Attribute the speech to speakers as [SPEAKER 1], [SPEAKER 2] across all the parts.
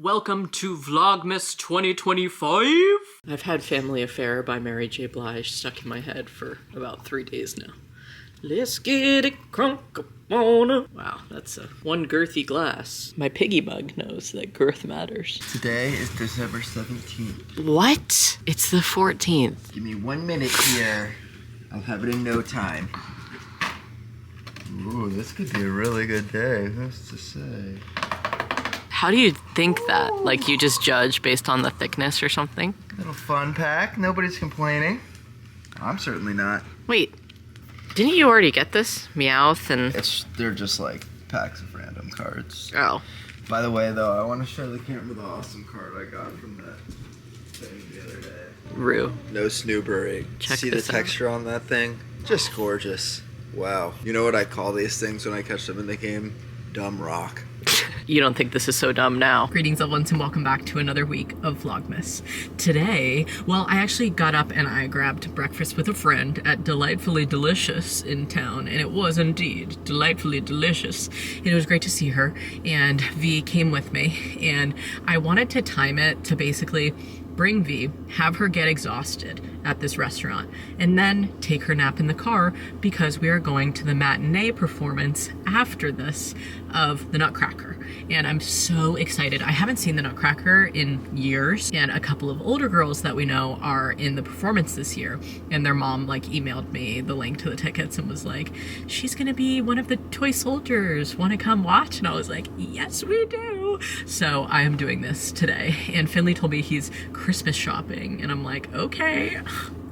[SPEAKER 1] Welcome to Vlogmas 2025.
[SPEAKER 2] I've had Family Affair by Mary J. Blige stuck in my head for about 3 days now. Let's get it crunk up on it. Wow, that's one girthy glass. My piggy mug knows that girth matters.
[SPEAKER 3] Today is December 17th.
[SPEAKER 2] What? It's the 14th.
[SPEAKER 3] Give me 1 minute here. I'll have it in no time. Ooh, this could be a really good day. Who's to say?
[SPEAKER 2] How do you think that? Like you just judge based on the thickness or something?
[SPEAKER 3] Little fun pack. Nobody's complaining. I'm certainly not.
[SPEAKER 2] Wait, didn't you already get this? Meowth and...
[SPEAKER 3] They're just like packs of random cards.
[SPEAKER 2] Oh.
[SPEAKER 3] By the way, though, I want to show the camera the awesome card I got from that thing the other day.
[SPEAKER 2] Rue.
[SPEAKER 3] No snooberry. See the texture on that thing? Just gorgeous. Wow. You know what I call these things when I catch them in the game? Dumb rock.
[SPEAKER 2] You don't think this is so dumb now.
[SPEAKER 1] Greetings, loved ones, and welcome back to another week of Vlogmas. Today, well, I actually got up and I grabbed breakfast with a friend at Delightfully Delicious in town, and it was indeed delightfully delicious. And it was great to see her, and V came with me, and I wanted to time it to basically bring V, have her get exhausted at this restaurant, and then take her nap in the car because we are going to the matinee performance after this of the Nutcracker. And I'm so excited. I haven't seen the Nutcracker in years, and a couple of older girls that we know are in the performance this year, and their mom like emailed me the link to the tickets and was like, she's gonna be one of the toy soldiers, want to come watch? And I was like, yes we do. So I am doing this today, and Finley told me he's Christmas shopping, and I'm like, okay,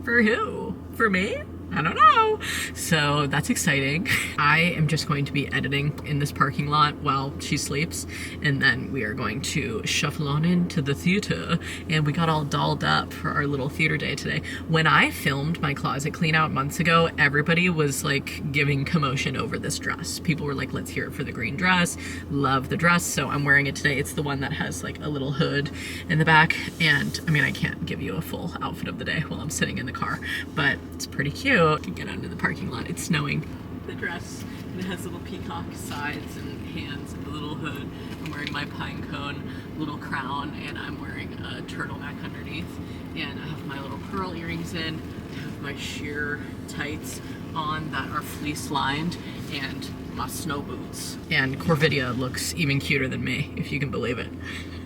[SPEAKER 1] for who? For me? I don't know. So that's exciting. I am just going to be editing in this parking lot while she sleeps, and then we are going to shuffle on into the theater, and we got all dolled up for our little theater day today. When I filmed my closet clean out months ago, everybody was like giving commotion over this dress. People were like, let's hear it for the green dress. Love the dress, so I'm wearing it today. It's the one that has like a little hood in the back, and I mean, I can't give you a full outfit of the day while I'm sitting in the car, but it's pretty cute. You can get out into the parking lot. It's snowing. The dress, and it has little peacock sides and hands and a little hood. I'm wearing my pine cone little crown, and I'm wearing a turtleneck underneath, and I have my little pearl earrings in. I have my sheer tights on that are fleece lined, and my snow boots. And Corvidia looks even cuter than me, if you can believe it.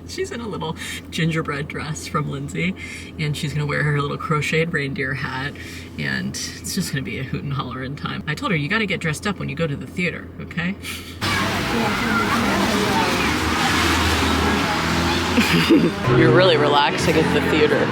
[SPEAKER 1] She's in a little gingerbread dress from Lindsay, and she's gonna wear her little crocheted reindeer hat, and it's just gonna be a hoot and holler in time. I told her, you gotta get dressed up when you go to the theater, okay?
[SPEAKER 2] You're really relaxing at the theater.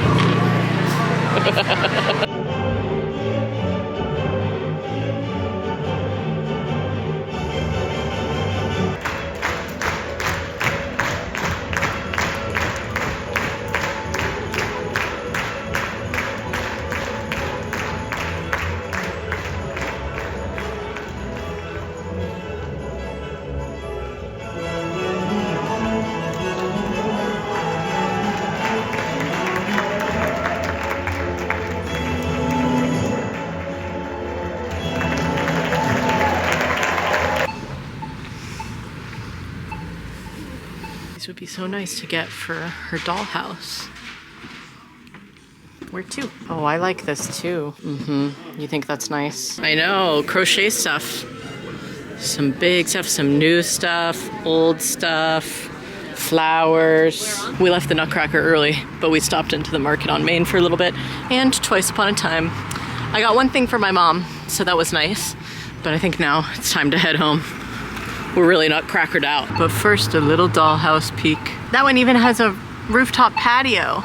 [SPEAKER 2] These would be so nice to get for her dollhouse. Where to? Oh, I like this too. You think that's nice? I know, crochet stuff. Some big stuff, some new stuff, old stuff, flowers. We left the Nutcracker early, but we stopped into the market on Main for a little bit, and twice upon a time, I got one thing for my mom, so that was nice. But I think now it's time to head home. We're really not crackered out. But first, a little dollhouse peek. That one even has a rooftop patio.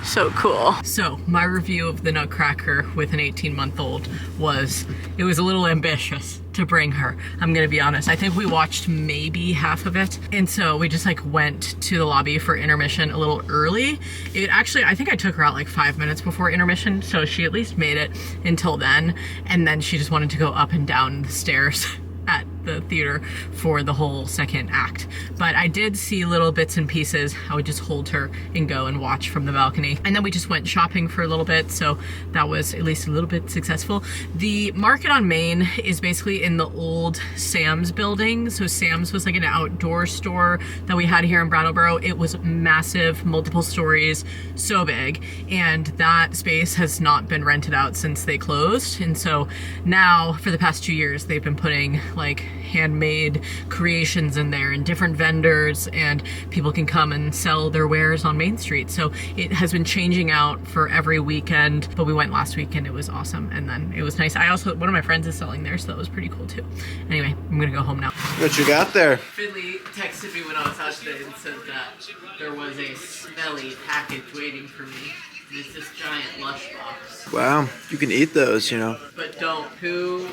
[SPEAKER 2] So cool. So my review of the Nutcracker with an 18-month-old was, it was a little ambitious to bring her. I'm gonna be honest. I think we watched maybe half of it. And so we just like went to the lobby for intermission a little early. It actually, I think I took her out like 5 minutes before intermission, so she at least made it until then. And then she just wanted to go up and down the stairs at
[SPEAKER 1] the theater for the whole second act. But I did see little bits and pieces. I would just hold her and go and watch from the balcony. And then we just went shopping for a little bit, so that was at least a little bit successful. The market on Main is basically in the old Sam's building. So Sam's was like an outdoor store that we had here in Brattleboro. It was massive, multiple stories, so big. And that space has not been rented out since they closed. And so now for the past 2 years, they've been putting like handmade creations in there and different vendors, and people can come and sell their wares on Main Street. So it has been changing out for every weekend, but we went last weekend. It was awesome. And then it was nice. I also, one of my friends is selling there, so that was pretty cool too. Anyway, I'm gonna go home now.
[SPEAKER 3] What you got there?
[SPEAKER 1] Finley texted me when I was out today and said that there was a smelly package waiting for me. It's this giant Lush box.
[SPEAKER 3] Wow, you can eat those, you know.
[SPEAKER 1] But don't. Who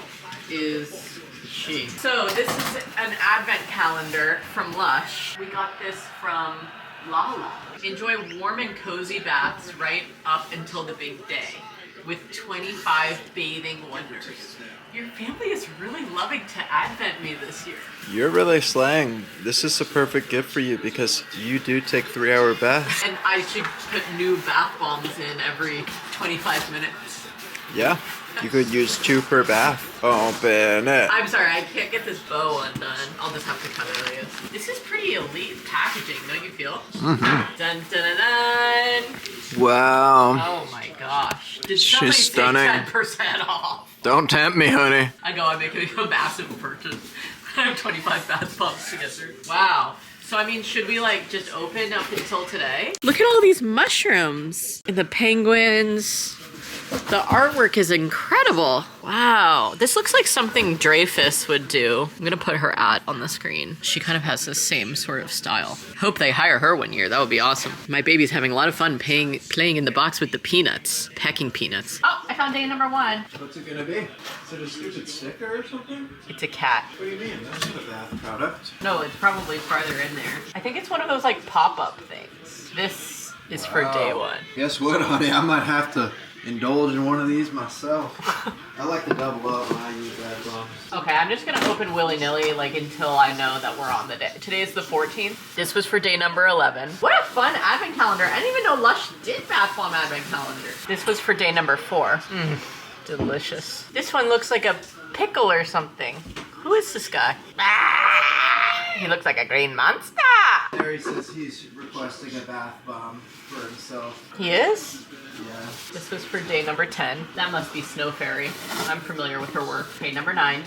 [SPEAKER 1] is she? So this is an advent calendar from Lush. We got this from Lala. Enjoy warm and cozy baths right up until the big day with 25 bathing wonders. Your family is really loving to advent me this year.
[SPEAKER 3] You're really slaying. This is a perfect gift for you because you do take 3-hour baths.
[SPEAKER 1] And I should put new bath bombs in every 25 minutes.
[SPEAKER 3] Yeah, you could use 2 per bath. Open it.
[SPEAKER 1] I'm sorry, I can't get this bow undone. I'll just have to cut it out. This is pretty elite packaging, don't you feel? Mm-hmm. Dun dun dun dun.
[SPEAKER 3] Wow.
[SPEAKER 1] Oh my gosh. Did
[SPEAKER 3] She's
[SPEAKER 1] somebody
[SPEAKER 3] stunning.
[SPEAKER 1] take 10% off?
[SPEAKER 3] Don't tempt me, honey.
[SPEAKER 1] I know, I'm making a massive purchase. I have 25 bath bombs to get through. Wow. So, I mean, should we, like, just open up until today?
[SPEAKER 2] Look at all these mushrooms and the penguins. The artwork is incredible. Wow. This looks like something Dreyfus would do. I'm gonna put her at on the screen. She kind of has the same sort of style. Hope they hire her one year. That would be awesome. My baby's having a lot of fun playing in the box with the peanuts. Pecking peanuts.
[SPEAKER 1] Oh, I found day number 1.
[SPEAKER 3] What's it gonna be? Is it a stupid sticker or something?
[SPEAKER 1] It's a cat.
[SPEAKER 3] What do you mean? That's not a bath product.
[SPEAKER 1] No, it's probably farther in there. I think it's one of those, like, pop-up things. This is for day 1.
[SPEAKER 3] Guess what, honey? I might have to indulge in one of these myself. I like to double up when I use bath bombs.
[SPEAKER 1] Okay, I'm just gonna open willy-nilly, like, until I know that we're on the day. Today is the 14th. This was for day number 11. What a fun advent calendar. I didn't even know Lush did bath bomb advent calendar. This was for day number 4. Delicious. This one looks like a pickle or something. Who is this guy? Ah, he looks like a green monster.
[SPEAKER 3] Harry says he's requesting a bath bomb for himself.
[SPEAKER 1] He is?
[SPEAKER 3] Yeah.
[SPEAKER 1] This was for day number 10. That must be Snow Fairy. I'm familiar with her work. Okay, number 9.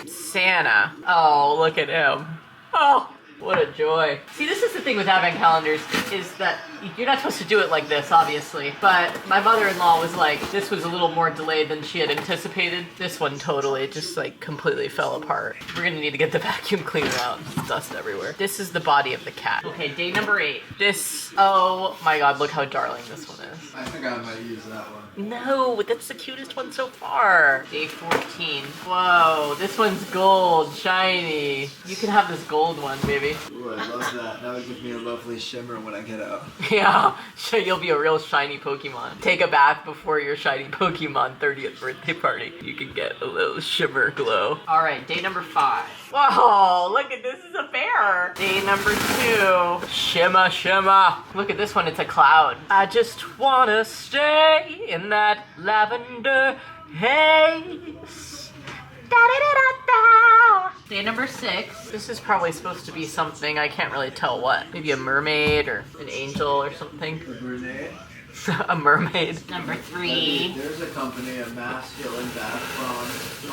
[SPEAKER 1] Santa. Oh, look at him. Oh, what a joy. See, this is the thing with advent calendars, is that you're not supposed to do it like this, obviously. But my mother-in-law was like, this was a little more delayed than she had anticipated. This one totally just like completely fell apart. We're gonna need to get the vacuum cleaner out. There's dust everywhere. This is the body of the cat. Okay, day number 8. This, oh my God, look how darling this one is.
[SPEAKER 3] I think I might use that one.
[SPEAKER 1] No, that's the cutest one so far. Day 14. Whoa, this one's gold, shiny. You can have this gold one, baby.
[SPEAKER 3] Ooh, I love that. That would give me a lovely shimmer when I get out.
[SPEAKER 1] Yeah, so you'll be a real shiny Pokemon. Take a bath before your shiny Pokemon 30th birthday party. You can get a little shimmer glow. All right, day number 5. Whoa, look at this, is a bear. Day number 2. Shimma, shimma. Look at this one, it's a cloud. I just wanna stay in that lavender haze. Da-da-da-da-da. Day number 6. This is probably supposed to be something, I can't really tell what. Maybe a mermaid or an angel or something.
[SPEAKER 3] A grenade?
[SPEAKER 1] A mermaid. Number 3.
[SPEAKER 3] There's a company of masculine bath bombs,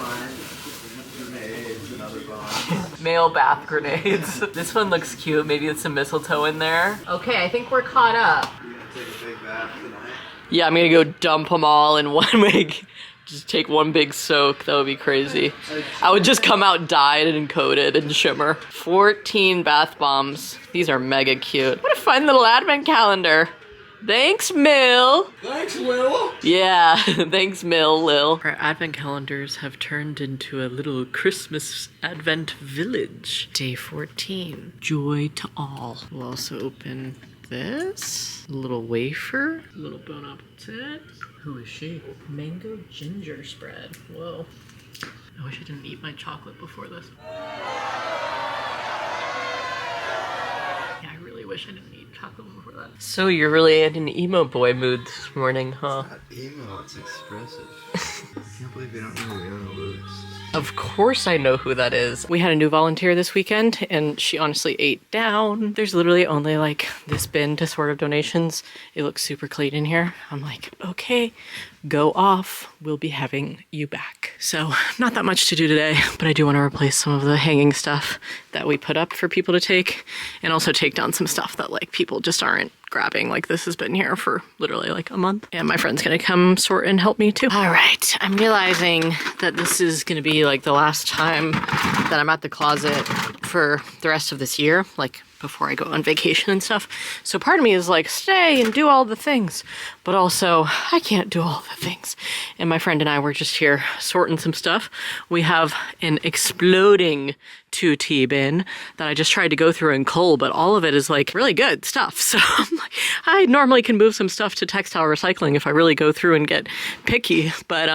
[SPEAKER 3] grenades, and other bombs.
[SPEAKER 1] Male bath grenades. This one looks cute. Maybe it's some mistletoe in there. Okay, I think we're caught up.
[SPEAKER 3] You're gonna take a big bath tonight?
[SPEAKER 2] Yeah, I'm gonna go dump them all in one big, just take one big soak. That would be crazy. I would just come out dyed and coated and shimmer. 14 bath bombs. These are mega cute. What a fun little advent calendar. Thanks, Mill.
[SPEAKER 3] Thanks, Lil.
[SPEAKER 2] Yeah, thanks, Lil. Our advent calendars have turned into a little Christmas advent village. Day 14, joy to all. We'll also open this. A little wafer. A little bon appetit.
[SPEAKER 1] Who is she? Mango ginger spread. Whoa.
[SPEAKER 2] I wish I didn't eat my chocolate before this. Yeah, I really wish I didn't eat chocolate before that. So you're really in an emo boy mood this morning, huh?
[SPEAKER 3] It's not emo, it's expressive. I can't believe you don't know Leona Lewis.
[SPEAKER 2] Of course I know who that is. We had a new volunteer this weekend and she honestly ate down. There's literally only like this bin to sort of donations. It looks super clean in here. I'm like, okay, go off. We'll be having you back. So not that much to do today, but I do want to replace some of the hanging stuff that we put up for people to take and also take down some stuff that like people just aren't grabbing. Like this has been here for literally like a month. And my friend's gonna come sort and help me too. All right, I'm realizing that this is gonna be like the last time that I'm at the closet for the rest of this year, like before I go on vacation and stuff. So part of me is like, stay and do all the things, but also I can't do all the things. And my friend and I were just here sorting some stuff. We have an exploding 2T bin that I just tried to go through and cull, but all of it is like really good stuff. So I'm like, I normally can move some stuff to textile recycling if I really go through and get picky. But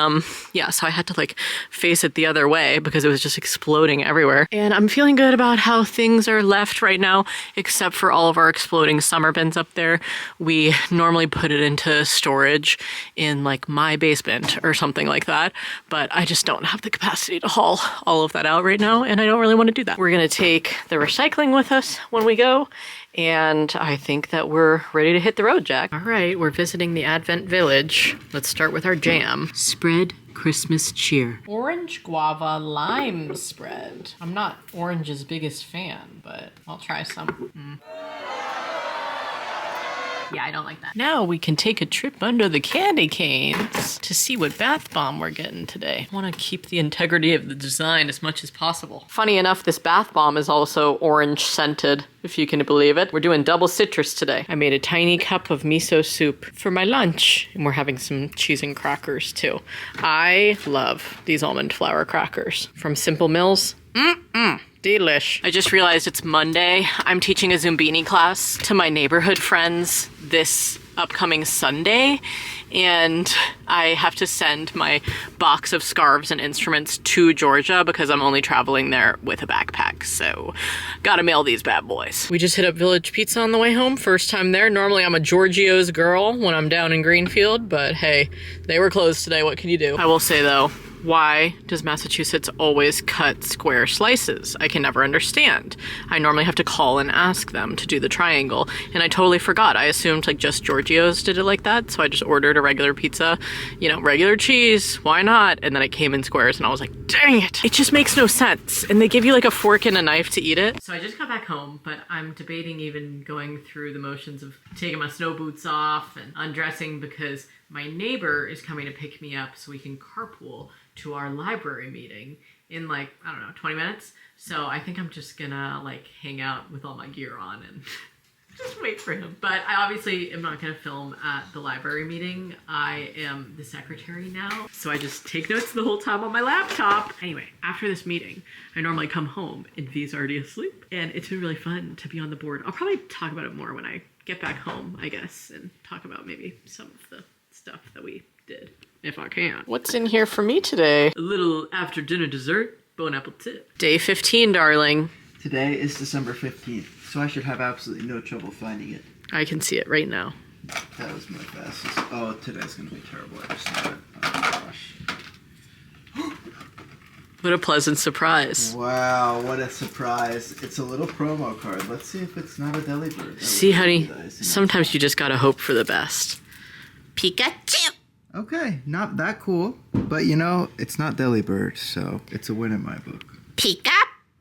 [SPEAKER 2] yeah, so I had to like face it the other way because it was just exploding everywhere. And I'm feeling good about how things are left right now, except for all of our exploding summer bins up there. We normally put it into storage in like my basement or something like that, but I just don't have the capacity to haul all of that out right now, and I don't really want to do that. We're gonna take the recycling with us when we go, and I think that we're ready to hit the road, Jack. All right, we're visiting the Advent Village. Let's start with our jam. Spread Christmas cheer. Orange guava lime spread. I'm not Orange's biggest fan, but I'll try some. Yeah, I don't like that. Now we can take a trip under the candy canes to see what bath bomb we're getting today. I want to keep the integrity of the design as much as possible. Funny enough, this bath bomb is also orange scented, if you can believe it. We're doing double citrus today. I made a tiny cup of miso soup for my lunch, and we're having some cheese and crackers too. I love these almond flour crackers from Simple Mills. Delish. I just realized it's Monday. I'm teaching a Zumbini class to my neighborhood friends this upcoming Sunday, and I have to send my box of scarves and instruments to Georgia because I'm only traveling there with a backpack, so gotta mail these bad boys. We just hit up Village Pizza on the way home. First time there. Normally I'm a Giorgio's girl when I'm down in Greenfield, but hey, they were closed today. What can you do? I will say though, why does Massachusetts always cut square slices? I can never understand. I normally have to call and ask them to do the triangle, and I totally forgot. I assumed like just Giorgio's did it like that, so I just ordered a regular pizza, you know, regular cheese, why not? And then it came in squares, and I was like, dang it! It just makes no sense, and they give you like a fork and a knife to eat it. So I just got back home, but I'm debating even going through the motions of taking my snow boots off and undressing because my neighbor is coming to pick me up so we can carpool to our library meeting in like, I don't know, 20 minutes. So I think I'm just gonna like hang out with all my gear on and just wait for him. But I obviously am not gonna film at the library meeting. I am the secretary now, so I just take notes the whole time on my laptop. Anyway, after this meeting, I normally come home and V's already asleep, and it's been really fun to be on the board. I'll probably talk about it more when I get back home, I guess, and talk about maybe some of the stuff that we did, if I can. What's in here for me today? A little after dinner dessert. Bon appetit. Day 15, darling.
[SPEAKER 3] Today is December 15th, so I should have absolutely no trouble finding it.
[SPEAKER 2] I can see it right now.
[SPEAKER 3] That was my fastest. Oh, today's gonna be terrible. I just know it. Oh gosh.
[SPEAKER 2] What a pleasant surprise.
[SPEAKER 3] Wow, what a surprise. It's a little promo card. Let's see if it's not a deli bird.
[SPEAKER 2] See, honey, sometimes you just gotta hope for the best. Pikachu!
[SPEAKER 3] Okay, not that cool, but you know, it's not Delibird, so it's a win in my book.
[SPEAKER 2] Pika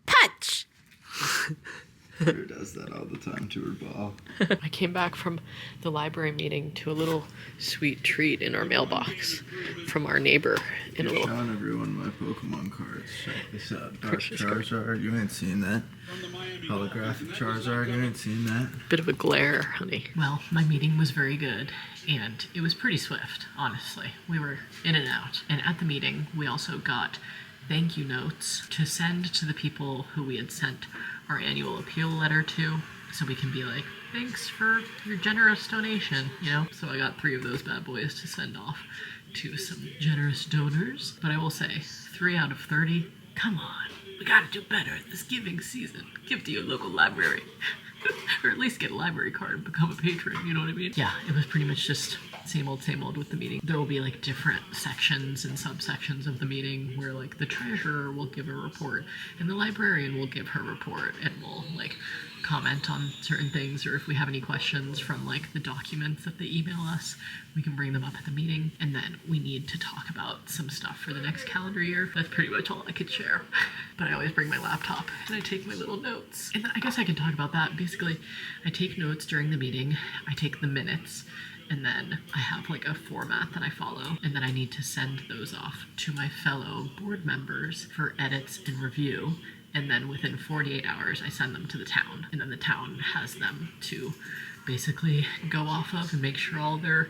[SPEAKER 2] Punch!
[SPEAKER 3] Drew does that all the time to her ball.
[SPEAKER 2] I came back from the library meeting to a little sweet treat in our mailbox from our neighbor. In a little.
[SPEAKER 3] Showing everyone my Pokemon cards. Check this out. Dark Charizard, you ain't seen that. Holographic Charizard, you ain't seen that.
[SPEAKER 2] Bit of a glare, honey. Well, my meeting was very good, and it was pretty swift, honestly. We were in and out. And at the meeting, we also got thank you notes to send to the people who we had sent our annual appeal letter to, so we can be like, thanks for your generous donation, you know? So I got 3 of those bad boys to send off
[SPEAKER 1] to some generous donors, but I will say 3 out of 30, come on, we gotta do better this giving season. Give to your local library. Or at least get a library card and become a patron, you know what I mean? Yeah, it was pretty much just same old with the meeting. There will be like different sections and subsections of the meeting where like the treasurer will give a report and the librarian will give her report, and we'll like comment on certain things, or if we have any questions from like the documents that they email us, we can bring them up at the meeting. And then we need to talk about some stuff for the next calendar year. That's pretty much all I could share. But I always bring my laptop and I take my little notes. And I guess I can talk about that. Basically, I take notes during the meeting, I take the minutes, and then I have like a format that I follow, and then I need to send those off to my fellow board members for edits and review. And then within 48 hours, I send them to the town, and then the town has them to basically go off of and make sure all their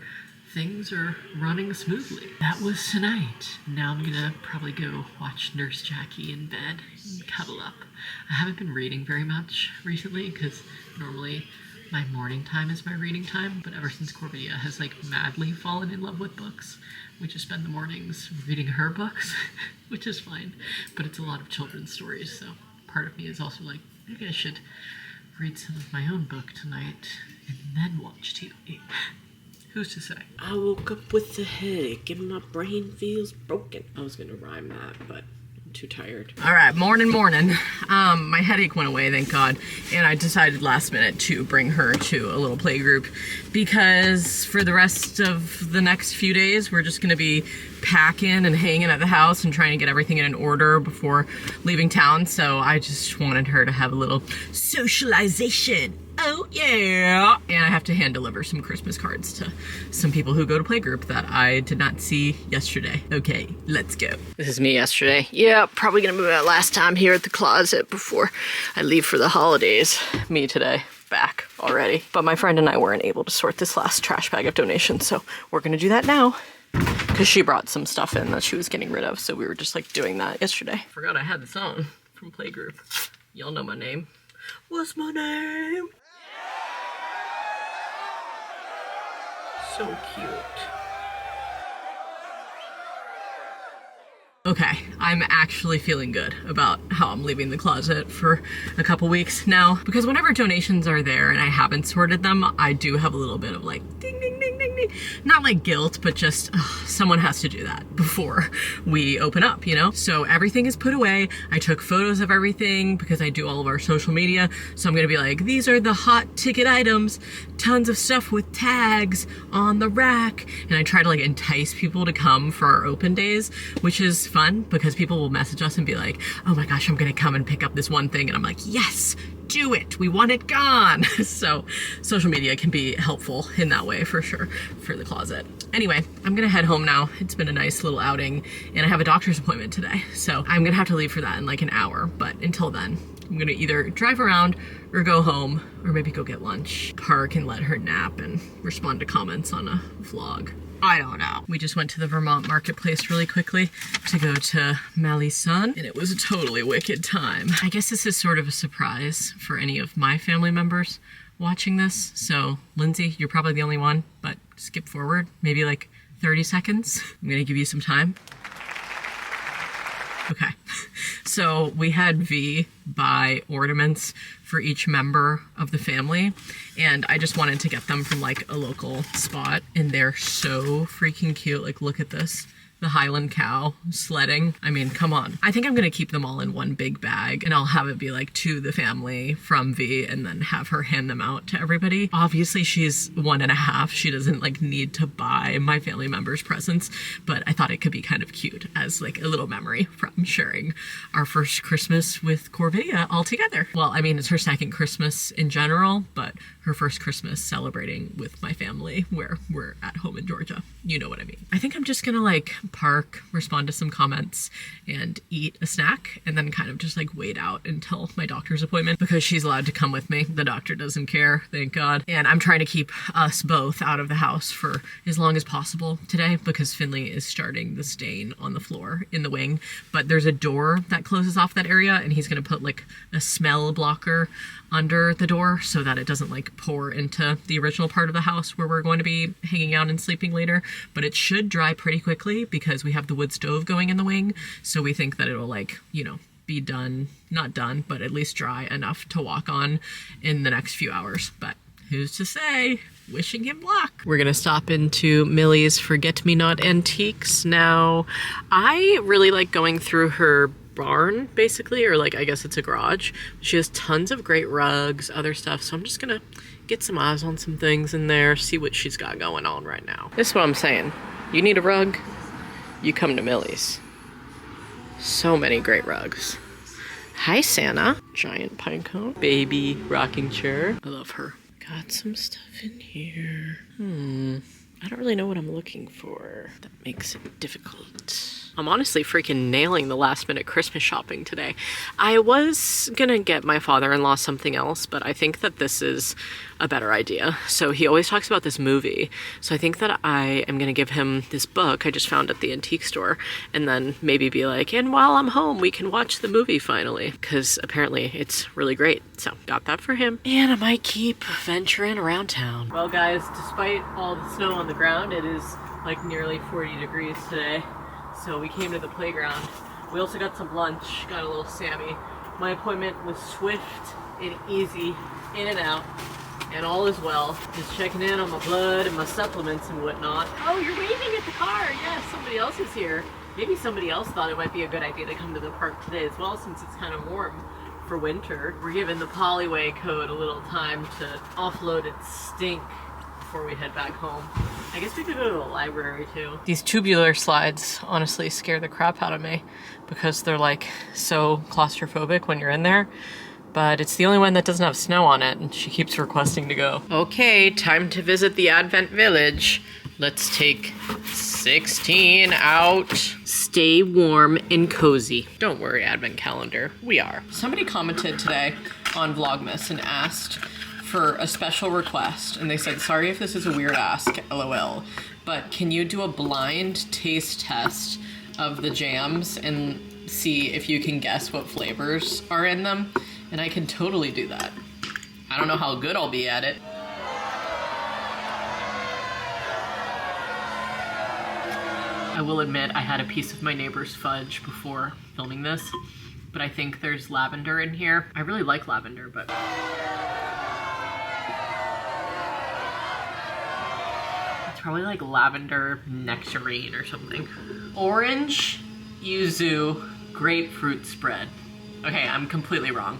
[SPEAKER 1] things are running smoothly. That was tonight. Now I'm gonna probably go watch Nurse Jackie in bed and cuddle up. I haven't been reading very much recently because normally my morning time is my reading time, but ever since Corvidia has like madly fallen in love with books, we just spend the mornings reading her books, which is fine, but it's a lot of children's stories, so part of me is also like, maybe I should read some of my own book tonight and then watch TV. Who's to say?
[SPEAKER 2] I woke up with a headache and my brain feels broken. I was gonna rhyme that, but too tired.
[SPEAKER 1] All right, morning. My headache went away, thank God, and I decided last minute to bring her to a little playgroup because for the rest of the next few days, we're just gonna be packing and hanging at the house and trying to get everything in order before leaving town. So I just wanted her to have a little socialization. Oh yeah! And I have to hand deliver some Christmas cards to some people who go to playgroup that I did not see yesterday. Okay, let's go.
[SPEAKER 2] This is me yesterday. Yeah, probably gonna move out last time here at the closet before I leave for the holidays. Me today, back already. But my friend and I weren't able to sort this last trash bag of donations, so we're gonna do that now. Because she brought some stuff in that she was getting rid of, so we were just like doing that yesterday.
[SPEAKER 1] Forgot I had this on from playgroup. Y'all know my name. What's my name? So cute. Okay, I'm actually feeling good about how I'm leaving the closet for a couple weeks now, because whenever donations are there and I haven't sorted them, I do have a little bit of like ding ding ding ding ding. Not like guilt, but just someone has to do that before we open up, you know? So everything is put away. I took photos of everything because I do all of our social media. So I'm gonna be like, these are the hot ticket items, tons of stuff with tags on the rack. And I try to like entice people to come for our open days, which is fun because people will message us and be like, oh my gosh, I'm gonna come and pick up this one thing. And I'm like, yes, do it. We want it gone. So social media can be helpful in that way for sure for the closet. Anyway, I'm gonna head home now. It's been a nice little outing and I have a doctor's appointment today. So I'm gonna have to leave for that in like an hour. But until then, I'm gonna either drive around or go home or maybe go get lunch, park and let her nap and respond to comments on a vlog. I don't know. We just went to the Vermont marketplace really quickly to go to Mally's son, and it was a totally wicked time. I guess this is sort of a surprise for any of my family members watching this. So Lindsay, you're probably the only one, but skip forward maybe like 30 seconds. I'm gonna give you some time. Okay, so we had V buy ornaments for each member of the family, and I just wanted to get them from like a local spot, and they're so freaking cute. Like, look at this. The Highland cow sledding. I mean, come on. I think I'm gonna keep them all in one big bag and I'll have it be like to the family from V and then have her hand them out to everybody. Obviously she's 1.5. She doesn't like need to buy my family members presents, but I thought it could be kind of cute as like a little memory from sharing our first Christmas with Corvidia all together. Well, I mean, it's her second Christmas in general, but her first Christmas celebrating with my family where we're at home in Georgia. You know what I mean. I think I'm just gonna like park, respond to some comments, and eat a snack, and then kind of just like wait out until my doctor's appointment because she's allowed to come with me. The doctor doesn't care, thank God. And I'm trying to keep us both out of the house for as long as possible today because Finley is starting the stain on the floor in the wing, but there's a door that closes off that area, and he's gonna put like a smell blocker under the door so that it doesn't like pour into the original part of the house where we're going to be hanging out and sleeping later. But it should dry pretty quickly because we have the wood stove going in the wing, so we think that it'll like, you know, be done, not done, but at least dry enough to walk on in the next few hours. But who's to say? Wishing him luck. We're gonna stop into Millie's Forget-Me-Not Antiques now. I really like going through her barn, basically, or like I guess it's a garage. She has tons of great rugs, other stuff, so I'm just gonna get some eyes on some things in there, see what she's got going on right now. This is what I'm saying. You need a rug, you come to Millie's. So many great rugs. Hi, Santa. Giant pine cone. Baby rocking chair. I love her. Got some stuff in here. I don't really know what I'm looking for. That makes it difficult. I'm honestly freaking nailing the last minute Christmas shopping today. I was gonna get my father-in-law something else, but I think that this is a better idea. So he always talks about this movie. So I think that I am gonna give him this book I just found at the antique store, and then maybe be like, and while I'm home, we can watch the movie finally, because apparently it's really great. So got that for him. And I might keep venturing around town. Well guys, despite all the snow on the ground, it is like nearly 40 degrees today. So we came to the playground. We also got some lunch, got a little Sammy. My appointment was swift and easy, in and out, and all is well. Just checking in on my blood and my supplements and whatnot. Oh, you're waving at the car. Yes, somebody else is here. Maybe somebody else thought it might be a good idea to come to the park today as well, since it's kind of warm for winter. We're giving the Polyway code a little time to offload its stink before we head back home. I guess we could go to the library too. These tubular slides honestly scare the crap out of me because they're like so claustrophobic when you're in there. But it's the only one that doesn't have snow on it, and she keeps requesting to go. Okay, time to visit the Advent Village. Let's take 16 out. Stay warm and cozy. Don't worry, Advent calendar, we are. Somebody commented today on Vlogmas and asked for a special request, and they said, sorry if this is a weird ask, LOL, but can you do a blind taste test of the jams and see if you can guess what flavors are in them? And I can totally do that. I don't know how good I'll be at it. I will admit I had a piece of my neighbor's fudge before filming this, but I think there's lavender in here. I really like lavender, but probably like lavender nectarine or something. Orange, yuzu, grapefruit spread. Okay, I'm completely wrong.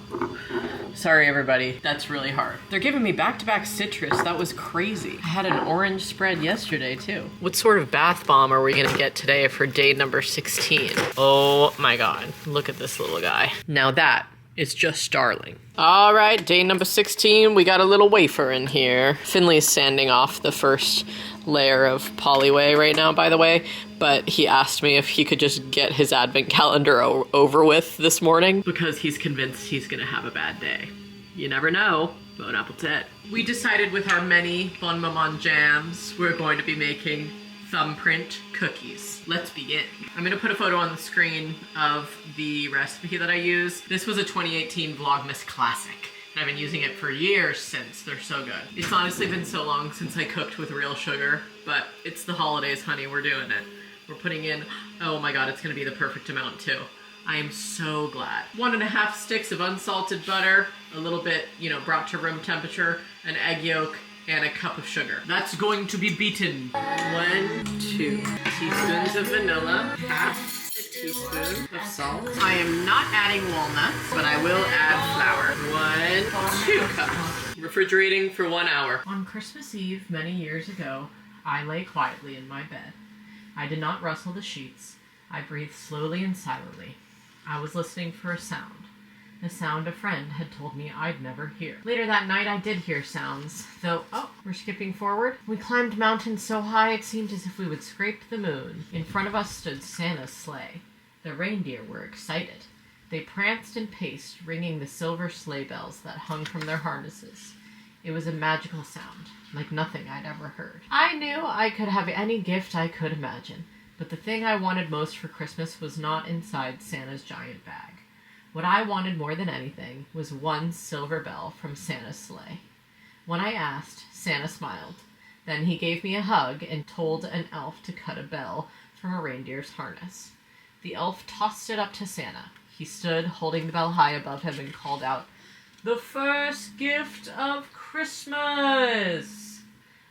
[SPEAKER 1] Sorry everybody, that's really hard. They're giving me back-to-back citrus, that was crazy. I had an orange spread yesterday too. What sort of bath bomb are we gonna get today for day number 16? Oh my God, look at this little guy. Now that is just darling. All right, day number 16, we got a little wafer in here. Finley's sanding off the first layer of Polyway right now, by the way, but he asked me if he could just get his advent calendar over with this morning because he's convinced he's gonna have a bad day. You never know. Bon appetit. We decided with our many Bonne Maman jams, we're going to be making thumbprint cookies. Let's begin. I'm gonna put a photo on the screen of the recipe that I use. This was a 2018 Vlogmas classic. I've been using it for years since. They're so good. It's honestly been so long since I cooked with real sugar, but it's the holidays, honey. We're doing it. We're putting in, oh my God, it's gonna be the perfect amount too. I am so glad. 1.5 sticks of unsalted butter, a little bit, you know, brought to room temperature, an egg yolk, and a cup of sugar. That's going to be beaten. 1, 2 teaspoons of vanilla, half a teaspoon of salt. I am not adding walnuts, but I will add flour. 2 cups. Refrigerating for 1 hour. On Christmas Eve, many years ago, I lay quietly in my bed. I did not rustle the sheets. I breathed slowly and silently. I was listening for a sound. a sound a friend had told me I'd never hear. Later that night I did hear sounds, though, oh, we're skipping forward. We climbed mountains so high it seemed as if we would scrape the moon. In front of us stood Santa's sleigh. The reindeer were excited. They pranced and paced, ringing the silver sleigh bells that hung from their harnesses. It was a magical sound, like nothing I'd ever heard. I knew I could have any gift I could imagine, but the thing I wanted most for Christmas was not inside Santa's giant bag. What I wanted more than anything was one silver bell from Santa's sleigh. When I asked, Santa smiled. Then he gave me a hug and told an elf to cut a bell from a reindeer's harness. The elf tossed it up to Santa. He stood, holding the bell high above him, and called out, "The first gift of Christmas!"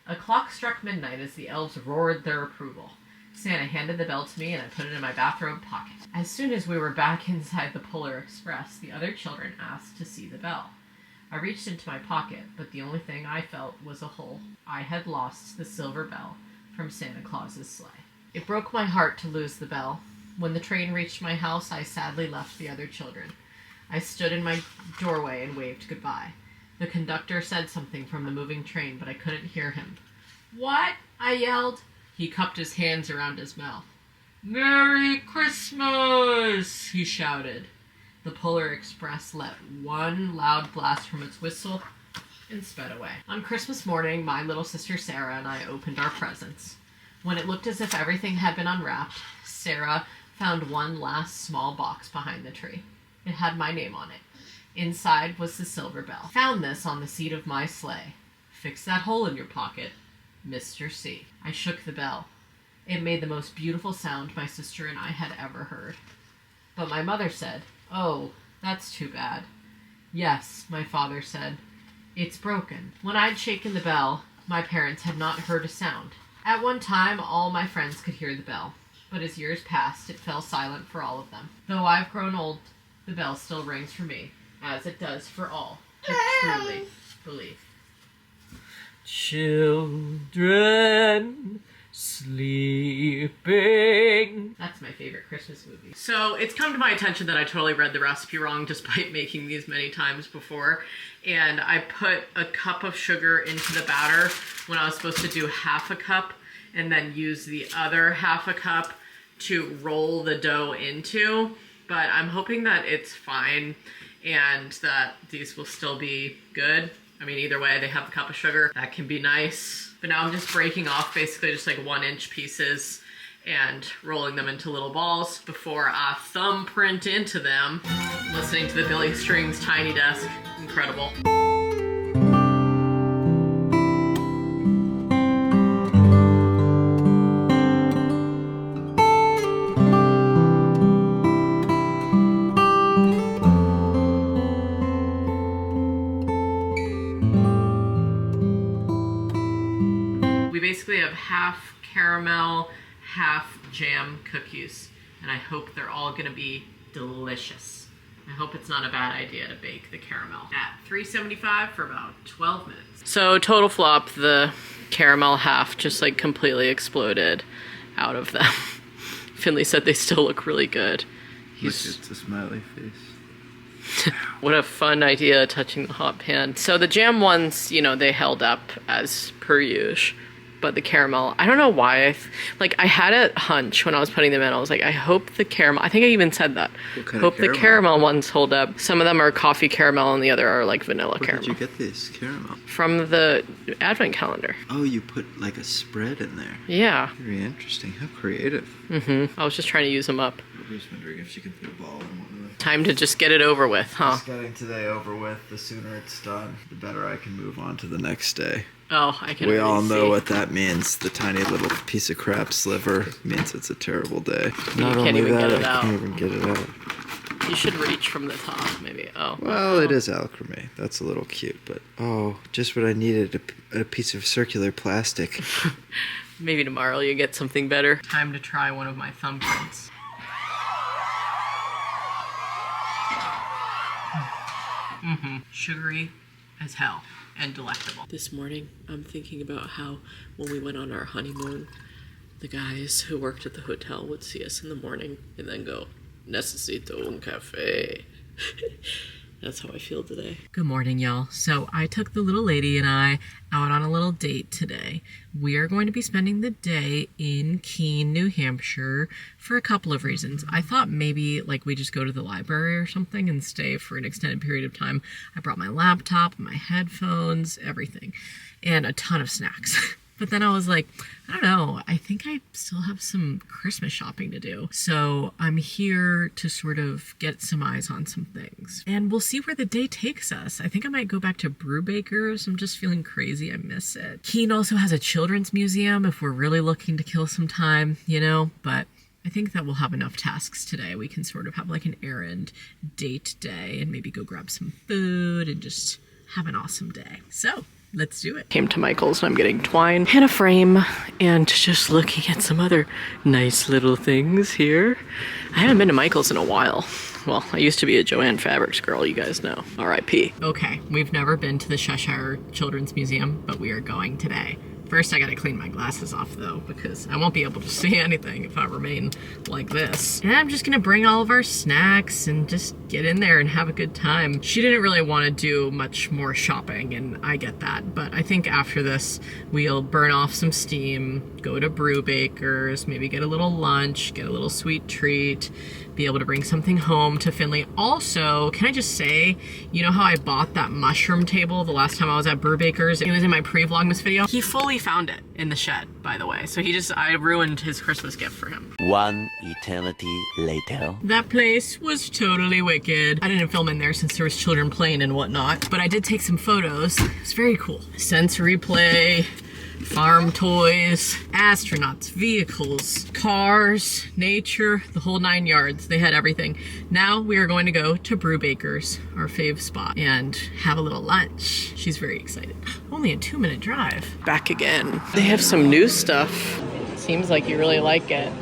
[SPEAKER 1] A clock struck midnight as the elves roared their approval. Santa handed the bell to me and I put it in my bathrobe pocket. As soon as we were back inside the Polar Express, the other children asked to see the bell. I reached into my pocket, but the only thing I felt was a hole. I had lost the silver bell from Santa Claus's sleigh. It broke my heart to lose the bell. When the train reached my house, I sadly left the other children. I stood in my doorway and waved goodbye. The conductor said something from the moving train, but I couldn't hear him. "What?" I yelled. He cupped his hands around his mouth. "Merry Christmas!" he shouted. The Polar Express let one loud blast from its whistle and sped away. On Christmas morning, my little sister Sarah and I opened our presents. When it looked as if everything had been unwrapped, Sarah found one last small box behind the tree. It had my name on it. Inside was the silver bell. "Found this on the seat of my sleigh. Fix that hole in your pocket, Mr. C." I shook the bell. It made the most beautiful sound my sister and I had ever heard. But my mother said, "Oh, that's too bad." "Yes," my father said, "it's broken." When I'd shaken the bell, my parents had not heard a sound. At one time, all my friends could hear the bell, but as years passed, it fell silent for all of them. Though I've grown old, the bell still rings for me, as it does for all who truly believe. Children sleeping. That's my favorite Christmas movie. So it's come to my attention that I totally read the recipe wrong despite making these many times before. And I put a cup of sugar into the batter when I was supposed to do half a cup and then use the other half a cup to roll the dough into. But I'm hoping that it's fine and that these will still be good. I mean, either way, they have a cup of sugar. That can be nice. But now I'm just breaking off basically just like 1-inch pieces and rolling them into little balls before I thumbprint into them. Listening to the Billy Strings Tiny Desk. Incredible. Basically have half caramel, half jam cookies, and I hope they're all gonna be delicious. I hope it's not a bad idea to bake the caramel at 375 for about 12 minutes. So total flop, the caramel half just like completely exploded out of them. Finley said they still look really good.
[SPEAKER 3] Look at the smiley face.
[SPEAKER 2] What a fun idea, touching the hot pan. So the jam ones, you know, they held up as per usual. But the caramel, I don't know why. I had a hunch when I was putting them in. I was like, I hope the caramel, I think I even said that. Hope the caramel ones hold up. Some of them are coffee caramel and the other are like vanilla caramel.
[SPEAKER 3] Where did you get this caramel?
[SPEAKER 2] From the advent calendar.
[SPEAKER 3] Oh, you put like a spread in there.
[SPEAKER 2] Yeah.
[SPEAKER 3] Very interesting. How creative.
[SPEAKER 2] Mm-hmm. I was just trying to use them up.
[SPEAKER 3] I was wondering if she could put a ball in one of them.
[SPEAKER 2] Time to just get it over with, huh?
[SPEAKER 3] Just getting today over with. The sooner it's done, the better I can move on to the next day.
[SPEAKER 2] Oh, I can.
[SPEAKER 3] We all know what that means. The tiny little piece of crab sliver means it's a terrible day.
[SPEAKER 2] Not only that, I
[SPEAKER 3] can't even get it out.
[SPEAKER 2] You should reach from the top, maybe. Oh.
[SPEAKER 3] Well, it is alchemy. That's a little cute, but oh, just what I needed, a piece of circular plastic.
[SPEAKER 2] Maybe tomorrow you get something better. Time to try one of my thumbprints. Mm-hmm. Sugary as hell. And delectable. This morning, I'm thinking about how when we went on our honeymoon, the guys who worked at the hotel would see us in the morning and then go, "Necesito un café." That's how I feel today.
[SPEAKER 1] Good morning, y'all. So I took the little lady and I out on a little date today. We are going to be spending the day in Keene, New Hampshire for a couple of reasons. I thought maybe like we just go to the library or something and stay for an extended period of time. I brought my laptop, my headphones, everything, and a ton of snacks. But then I was like, I don't know, I think I still have some Christmas shopping to do. So I'm here to sort of get some eyes on some things. And we'll see where the day takes us. I think I might go back to Brubaker's. I'm just feeling crazy. I miss it. Keene also has a children's museum if we're really looking to kill some time, you know, but I think that we'll have enough tasks today. We can sort of have like an errand date day and maybe go grab some food and just have an awesome day. So let's do it.
[SPEAKER 2] Came to Michael's and I'm getting twine and a frame and just looking at some other nice little things here. I haven't been to Michael's in a while. Well, I used to be a Joanne Fabrics girl, you guys know. R.I.P.
[SPEAKER 1] Okay, we've never been to the Cheshire Children's Museum, but we are going today. First, I gotta clean my glasses off though, because I won't be able to see anything if I remain like this. And I'm just gonna bring all of our snacks and just get in there and have a good time. She didn't really want to do much more shopping, and I get that, but I think after this, we'll burn off some steam, go to Brubaker's, maybe get a little lunch, get a little sweet treat, be able to bring something home to Finley. Also, can I just say, you know how I bought that mushroom table the last time I was at Brubaker's? It was in my pre-vlogmas video. He fully found it in the shed, by the way. So I ruined his Christmas gift for him.
[SPEAKER 4] One eternity later.
[SPEAKER 1] That place was totally wicked. I didn't film in there since there was children playing and whatnot, but I did take some photos. It was very cool. Sensory play, farm toys, astronauts, vehicles, cars, nature, the whole 9 yards. They had everything. Now we are going to go to Brubaker's, our fave spot, and have a little lunch. She's very excited. Only a 2-minute drive.
[SPEAKER 2] Back again. They have some new stuff. Seems like you really like it.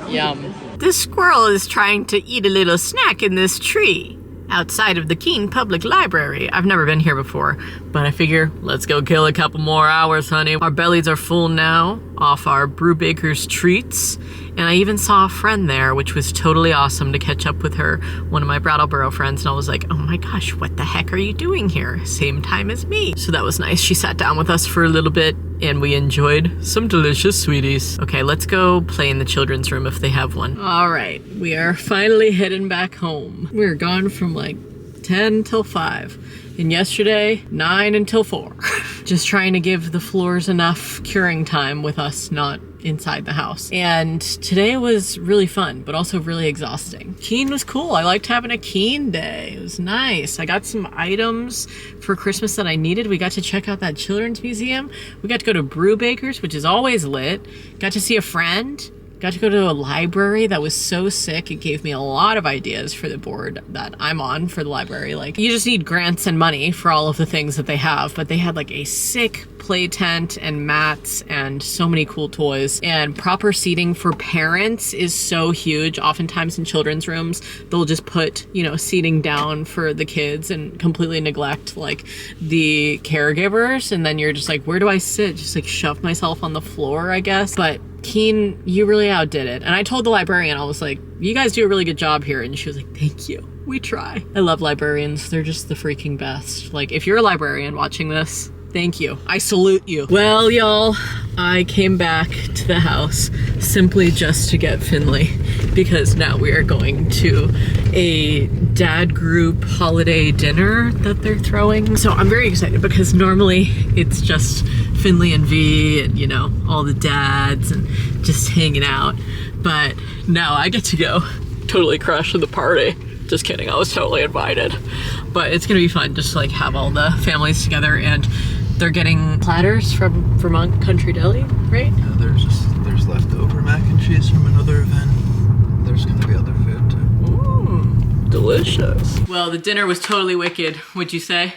[SPEAKER 2] Yum.
[SPEAKER 1] This squirrel is trying to eat a little snack in this tree outside of the Keene Public Library. I've never been here before, but I figure let's go kill a couple more hours, honey. Our bellies are full now off our Brubaker's treats, and I even saw a friend there, which was totally awesome to catch up with her, one of my Brattleboro friends, and I was like, oh my gosh, what the heck are you doing here? Same time as me. So that was nice. She sat down with us for a little bit, and we enjoyed some delicious sweeties. Okay, let's go play in the children's room if they have one. All right, we are finally heading back home. We were gone from like 10 till 5, and yesterday 9 until 4. Just trying to give the floors enough curing time with us not inside the house. And today was really fun, but also really exhausting. Keene was cool. I liked having a Keene day. It was nice. I got some items for Christmas that I needed. We got to check out that children's museum. We got to go to Brubaker's, which is always lit. Got to see a friend. Got to go to a library that was so sick. It gave me a lot of ideas for the board that I'm on for the library. Like, you just need grants and money for all of the things that they have, but they had like a sick play tent and mats and so many cool toys, and proper seating for parents is so huge. Oftentimes in children's rooms, they'll just put, you know, seating down for the kids and completely neglect like the caregivers. And then you're just like, where do I sit? Just like shove myself on the floor, I guess. But Keene, you really outdid it. And I told the librarian, I was like, you guys do a really good job here. And she was like, thank you. We try. I love librarians. They're just the freaking best. Like, if you're a librarian watching this, thank you. I salute you. Well, y'all, I came back to the house simply just to get Finley, because now we are going to a dad group holiday dinner that they're throwing. So I'm very excited because normally it's just Finley and V and, you know, all the dads and just hanging out. But now I get to go totally crush the party. Just kidding, I was totally invited. But it's gonna be fun just to like have all the families together, and they're getting platters from Vermont Country Deli, right?
[SPEAKER 3] Yeah, there's leftover mac and cheese from another event. There's gonna be other food too.
[SPEAKER 1] Ooh, delicious. Well, the dinner was totally wicked, would you say?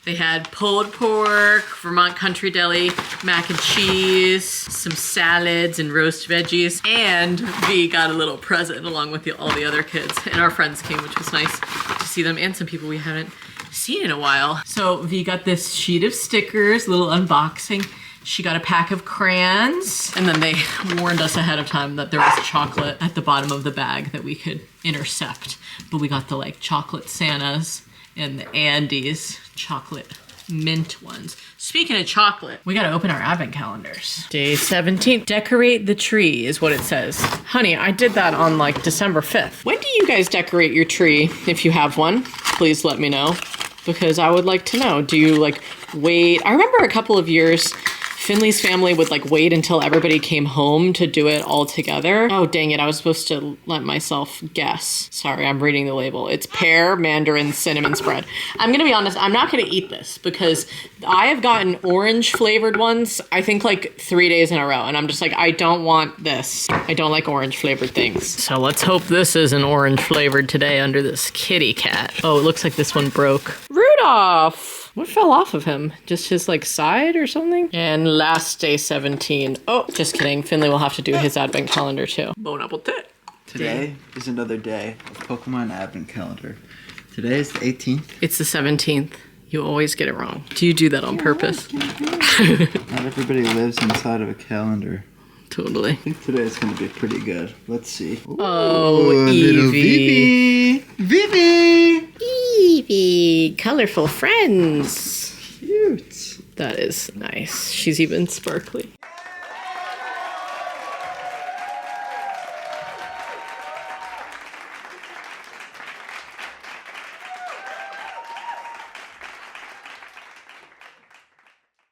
[SPEAKER 1] They had pulled pork, Vermont Country Deli, mac and cheese, some salads and roast veggies, and V got a little present along with all the other kids. And our friends came, which was nice to see them, and some people we haven't seen in a while. So V got this sheet of stickers, little unboxing. She got a pack of crayons, and then they warned us ahead of time that there was chocolate at the bottom of the bag that we could intercept. But we got the like chocolate Santas and the Andes chocolate mint ones. Speaking of chocolate, we gotta open our advent calendars. Day 17, decorate the tree is what it says. Honey, I did that on like December 5th. When do you guys decorate your tree? If you have one, please let me know, because I would like to know. Do you like wait? I remember a couple of years Finley's family would like wait until everybody came home to do it all together. Oh, dang it. I was supposed to let myself guess. Sorry, I'm reading the label. It's pear, mandarin, cinnamon spread. I'm going to be honest. I'm not going to eat this because I have gotten orange flavored ones, I think like 3 days in a row. And I'm just like, I don't want this. I don't like orange flavored things. So let's hope this isn't orange flavored today under this kitty cat. Oh, it looks like this one broke. Rudolph! What fell off of him? Just his like side or something? And last day 17. Oh, just kidding. Finley will have to do his advent calendar too. Bon appetit.
[SPEAKER 3] Today is another day of Pokemon Advent Calendar. Today is the 18th.
[SPEAKER 1] It's the 17th. You always get it wrong. Do you do that on purpose?
[SPEAKER 3] Not everybody lives inside of a calendar.
[SPEAKER 1] Totally.
[SPEAKER 3] I think today is going to be pretty good. Let's see. Ooh,
[SPEAKER 1] oh,
[SPEAKER 3] Evie. Vivi!
[SPEAKER 1] Evie. Colorful friends.
[SPEAKER 3] Cute.
[SPEAKER 1] That is nice. She's even sparkly.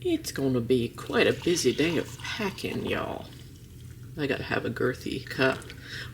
[SPEAKER 1] It's gonna be quite a busy day of packing, y'all. I gotta have a girthy cup.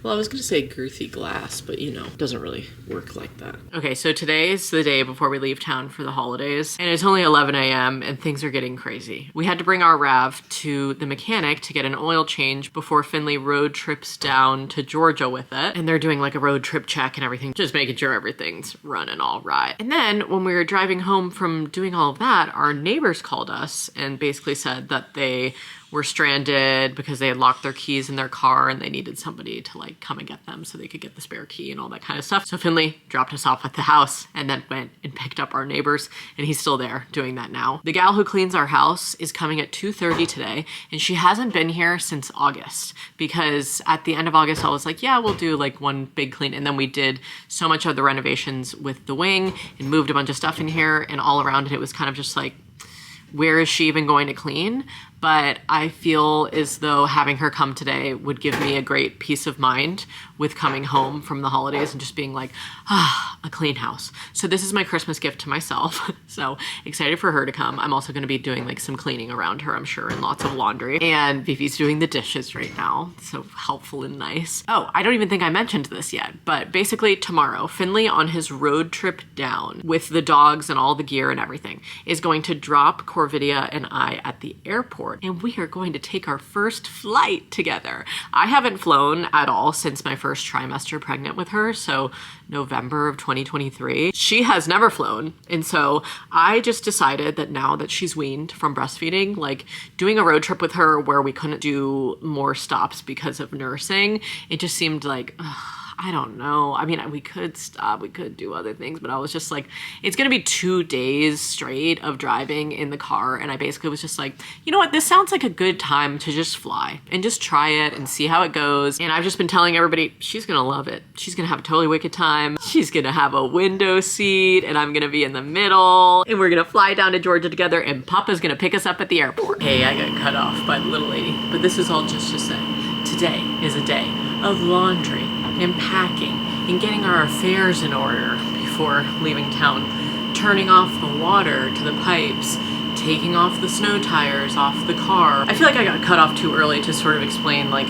[SPEAKER 1] Well, I was gonna say girthy glass, but you know, it doesn't really work like that. Okay, so today is the day before we leave town for the holidays, and it's only 11 a.m. and things are getting crazy. We had to bring our RAV to the mechanic to get an oil change before Finley road trips down to Georgia with it, and they're doing like a road trip check and everything, just making sure everything's running all right. And then when we were driving home from doing all of that, our neighbors called us and basically said that they were stranded because they had locked their keys in their car and they needed somebody to like come and get them so they could get the spare key and all that kind of stuff. So Finley dropped us off at the house and then went and picked up our neighbors, and he's still there doing that now. The gal who cleans our house is coming at 2:30 today, and she hasn't been here since August because at the end of August I was like, yeah, we'll do like one big clean, and then we did so much of the renovations with the wing and moved a bunch of stuff in here and all around it. It was kind of just like, where is she even going to clean? But I feel as though having her come today would give me a great peace of mind with coming home from the holidays and just being like, a clean house. So this is my Christmas gift to myself. So excited for her to come. I'm also going to be doing like some cleaning around her, I'm sure, and lots of laundry. And Vivi's doing the dishes right now. So helpful and nice. Oh, I don't even think I mentioned this yet, but basically tomorrow, Finley on his road trip down with the dogs and all the gear and everything is going to drop Corvidia and I at the airport, and we are going to take our first flight together. I haven't flown at all since my first trimester pregnant with her, so November of 2023. She has never flown, and so I just decided that now that she's weaned from breastfeeding, like doing a road trip with her where we couldn't do more stops because of nursing, it just seemed like, I don't know. I mean, we could stop, we could do other things, but I was just like, it's gonna be 2 days straight of driving in the car, and I basically was just like, you know what, this sounds like a good time to just fly and just try it and see how it goes. And I've just been telling everybody, she's gonna love it. She's gonna have a totally wicked time. She's gonna have a window seat, and I'm gonna be in the middle, and we're gonna fly down to Georgia together, and Papa's gonna pick us up at the airport. Hey, I got cut off by the little lady, but this is all just to say, today is a day of laundry and packing and getting our affairs in order before leaving town, turning off the water to the pipes, taking off the snow tires off the car. I feel like I got cut off too early to sort of explain, like,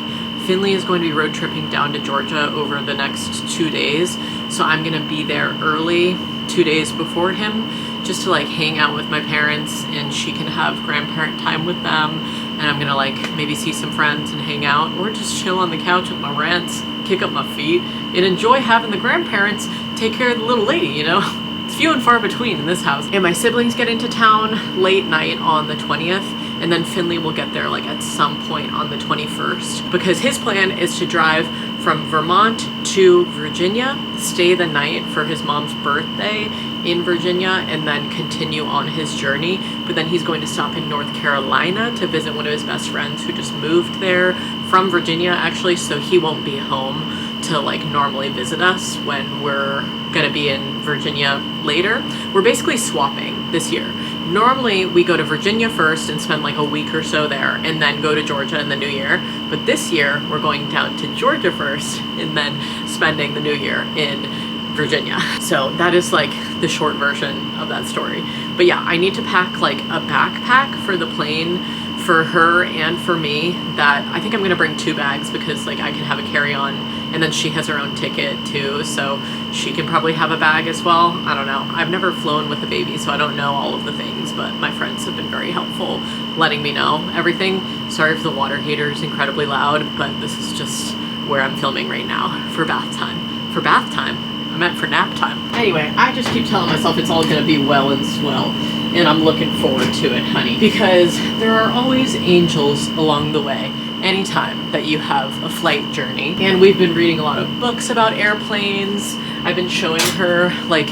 [SPEAKER 1] Finley is going to be road tripping down to Georgia over the next 2 days, so I'm gonna be there early 2 days before him just to like hang out with my parents, and she can have grandparent time with them, and I'm gonna like maybe see some friends and hang out, or just chill on the couch with my rants, kick up my feet, and enjoy having the grandparents take care of the little lady, you know? It's few and far between in this house. And my siblings get into town late night on the 20th, and then Finley will get there like at some point on the 21st, because his plan is to drive from Vermont to Virginia, stay the night for his mom's birthday in Virginia, and then continue on his journey. But then he's going to stop in North Carolina to visit one of his best friends who just moved there from Virginia, actually, so he won't be home to like normally visit us when we're gonna be in Virginia later. We're basically swapping this year. Normally we go to Virginia first and spend like a week or so there and then go to Georgia in the new year. But this year we're going down to Georgia first and then spending the new year in Virginia. So that is like the short version of that story. But yeah, I need to pack like a backpack for the plane for her and for me that I think I'm gonna bring 2 bags because like I can have a carry-on and then she has her own ticket too, so she can probably have a bag as well. I don't know. I've never flown with a baby, so I don't know all of the things, but my friends have been very helpful letting me know everything. Sorry if the water heater is incredibly loud, but this is just where I'm filming right now for bath time. For bath time? I meant for nap time. Anyway, I just keep telling myself it's all gonna be well and swell, and I'm looking forward to it, honey, because there are always angels along the way anytime that you have a flight journey. And we've been reading a lot of books about airplanes. I've been showing her, like,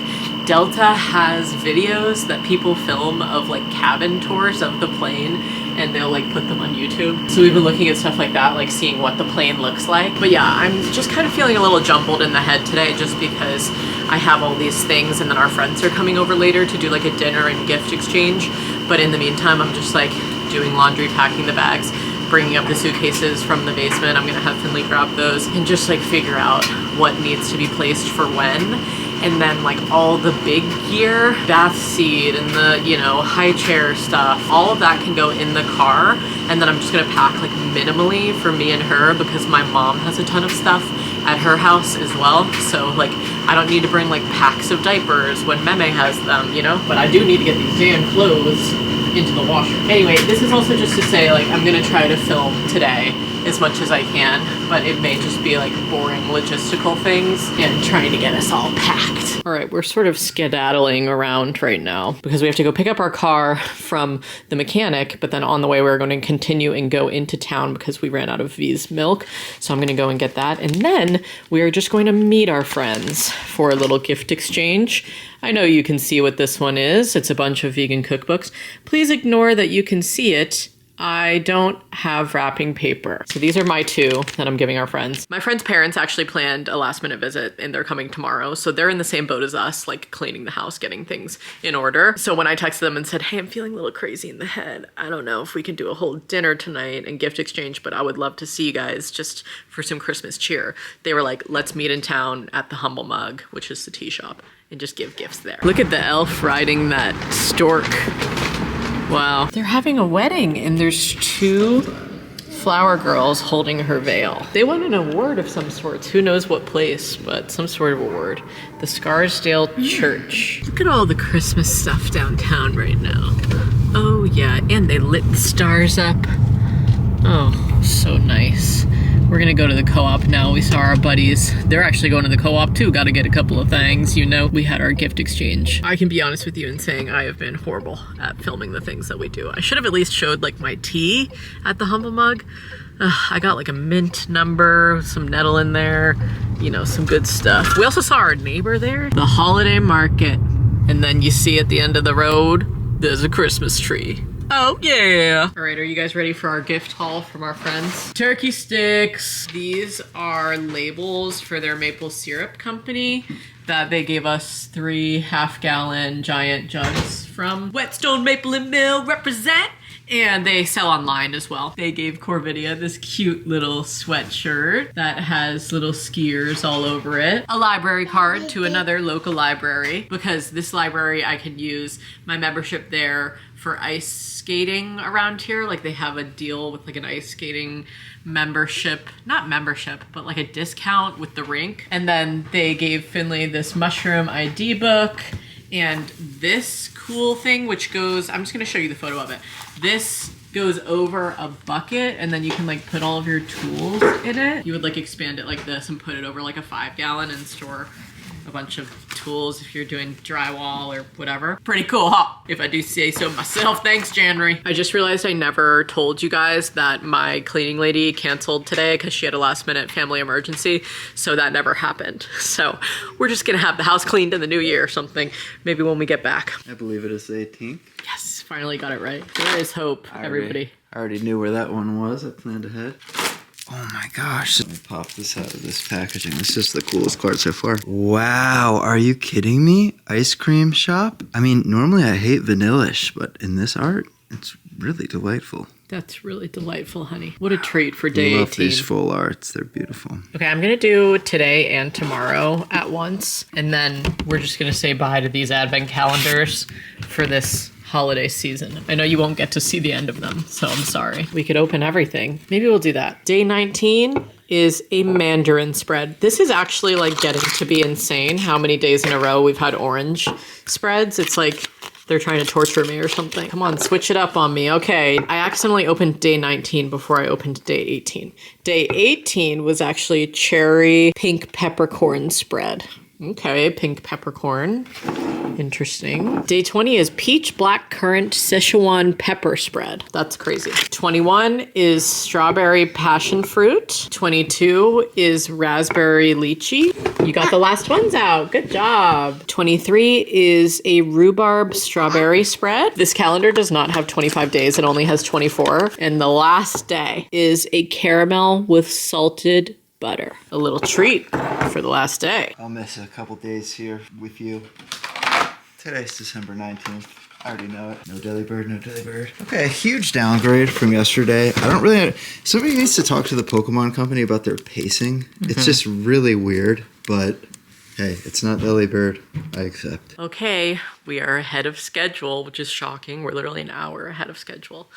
[SPEAKER 1] Delta has videos that people film of like cabin tours of the plane, and they'll like put them on YouTube. So we've been looking at stuff like that, like seeing what the plane looks like. But yeah, I'm just kind of feeling a little jumbled in the head today just because I have all these things and then our friends are coming over later to do like a dinner and gift exchange. But in the meantime, I'm just like doing laundry, packing the bags, bringing up the suitcases from the basement. I'm gonna have Finley grab those and just like figure out what needs to be placed for when. And then like all the big gear, bath seat and the, you know, high chair stuff, all of that can go in the car. And then I'm just gonna pack like minimally for me and her because my mom has a ton of stuff at her house as well. So like I don't need to bring like packs of diapers when Meghan has them, you know? But I do need to get these damn clothes into the washer. Anyway, this is also just to say like I'm gonna try to film today as much as I can, but it may just be like boring logistical things and trying to get us all packed. All right, we're sort of skedaddling around right now because we have to go pick up our car from the mechanic, but then on the way we're going to continue and go into town because we ran out of V's milk. So I'm gonna go and get that. And then we are just going to meet our friends for a little gift exchange. I know you can see what this one is. It's a bunch of vegan cookbooks. Please ignore that you can see it. I don't have wrapping paper. So these are my 2 that I'm giving our friends. My friend's parents actually planned a last minute visit and they're coming tomorrow. So they're in the same boat as us, like cleaning the house, getting things in order. So when I texted them and said, hey, I'm feeling a little crazy in the head. I don't know if we can do a whole dinner tonight and gift exchange, but I would love to see you guys just for some Christmas cheer. They were like, let's meet in town at the Humble Mug, which is the tea shop, and just give gifts there. Look at the elf riding that stork. Wow. They're having a wedding and there's 2 flower girls holding her veil. They won an award of some sorts. Who knows what place, but some sort of award. The Scarsdale Church. Look at all the Christmas stuff downtown right now. Oh yeah, and they lit the stars up. Oh, so nice. We're gonna go to the co-op now. We saw our buddies. They're actually going to the co-op too. Gotta get a couple of things, you know. We had our gift exchange. I can be honest with you in saying I have been horrible at filming the things that we do. I should have at least showed like my tea at the Humble Mug. I got like a mint number, some nettle in there, you know, some good stuff. We also saw our neighbor there, the holiday market. And then you see at the end of the road, there's a Christmas tree. Oh yeah. All right, are you guys ready for our gift haul from our friends? Turkey sticks. These are labels for their maple syrup company that they gave us 3 half-gallon giant jugs from. Whetstone Maple and Mill represent. And they sell online as well. They gave Corvidia this cute little sweatshirt that has little skiers all over it. A library card to another local library because this library I can use my membership there for ice skating around here. Like they have a deal with like an ice skating membership, not membership, but like a discount with the rink. And then they gave Finley this mushroom ID book and this cool thing which goes, I'm just gonna show you the photo of it. This goes over a bucket and then you can like put all of your tools in it. You would like expand it like this and put it over like a 5-gallon and store a bunch of tools if you're doing drywall or whatever. Pretty cool, huh? If I do say so myself. Thanks, January. I just realized I never told you guys that my cleaning lady canceled today because she had a last minute family emergency. So that never happened. So we're just gonna have the house cleaned in the new year or something. Maybe when we get back.
[SPEAKER 3] I believe it is the 18th.
[SPEAKER 1] Yes, finally got it right. There is hope, everybody.
[SPEAKER 3] I already knew where that one was. I planned ahead. Oh my gosh. Let me pop this out of this packaging. This is the coolest card so far. Wow, are you kidding me? Ice cream shop? I mean, normally I hate vanillish, but in this art, it's really delightful.
[SPEAKER 2] That's really delightful, honey. What a treat for day 18.
[SPEAKER 3] I love these full arts. They're beautiful.
[SPEAKER 2] Okay, I'm gonna do today and tomorrow at once, and then we're just gonna say bye to these advent calendars for this holiday season. I know you won't get to see the end of them, so I'm sorry. We could open everything. Maybe we'll do that. Day 19 is a Mandarin spread. This is actually like getting to be insane how many days in a row we've had orange spreads. It's like they're trying to torture me or something. Come on, switch it up on me. Okay, I accidentally opened day 19 before I opened day 18. Day 18 was actually cherry pink peppercorn spread. Okay, pink peppercorn. Interesting. Day 20 is peach black currant Szechuan pepper spread. That's crazy. 21 is strawberry passion fruit. 22 is raspberry lychee. You got the last ones out. Good job. 23 is a rhubarb strawberry spread. This calendar does not have 25 days. It only has 24. And the last day is a caramel with salted butter. A little treat for the last day.
[SPEAKER 3] I'll miss a couple days here with you. Today's December 19th. I already know it. No deli bird, no deli bird. Okay, huge downgrade from yesterday. I don't really... Somebody needs to talk to the Pokemon company about their pacing. It's just really weird, but hey, it's not deli bird. I accept.
[SPEAKER 2] Okay, we are ahead of schedule, which is shocking. We're literally an hour ahead of schedule.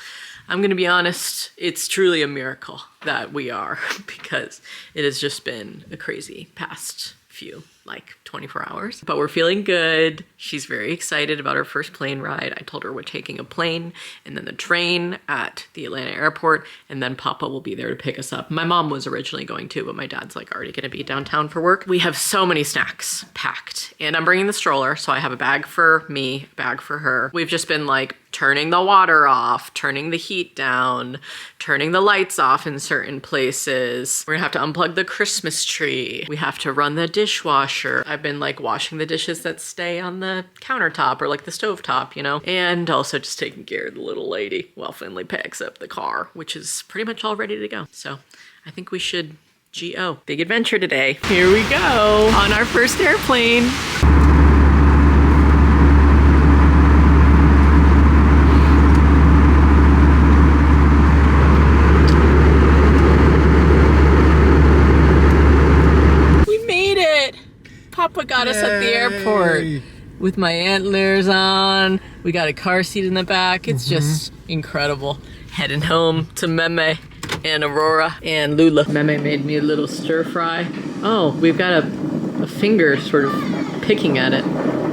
[SPEAKER 2] I'm gonna be honest, it's truly a miracle that we are, because it has just been a crazy past few, like 24 hours. But we're feeling good. She's very excited about her first plane ride. I told her we're taking a plane and then the train at the Atlanta airport, and then Papa will be there to pick us up. My mom was originally going to, but my dad's like already gonna be downtown for work. We have so many snacks packed, and I'm bringing the stroller, so I have a bag for me, a bag for her. We've just been like turning the water off, turning the heat down, turning the lights off in certain places. We're gonna have to unplug the Christmas tree. We have to run the dishwasher. I've been like washing the dishes that stay on the countertop or like the stove top, you know? And also just taking care of the little lady while Finley packs up the car, which is pretty much all ready to go. So I think we should GO. Big adventure today. Here we go on our first airplane. Papa got us at the airport with my antlers on. We got a car seat in the back. It's just incredible. Heading home to Meme and Aurora and Lula. Meme made me a little stir fry. Oh, we've got a finger sort of picking at it.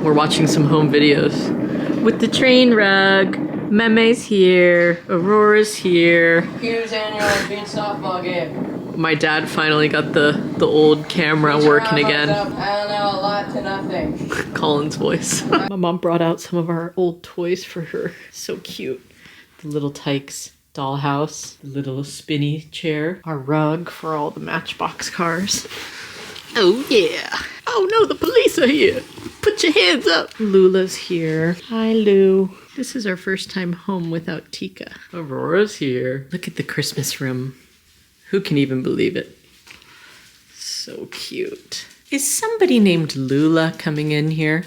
[SPEAKER 2] We're watching some home videos with the train rug. Meme's here. Aurora's here.
[SPEAKER 1] Hughes annual beach softball game.
[SPEAKER 2] My dad finally got the old camera working again.
[SPEAKER 1] I don't know, a lot to nothing.
[SPEAKER 2] Colin's voice. My mom brought out some of our old toys for her. So cute. The little Tykes dollhouse, the little spinny chair, our rug for all the Matchbox cars. Oh yeah. Oh no, the police are here. Put your hands up. Lula's here. Hi, Lou. This is our first time home without Tika. Aurora's here. Look at the Christmas room. Who can even believe it? So cute. Is somebody named Lula coming in here?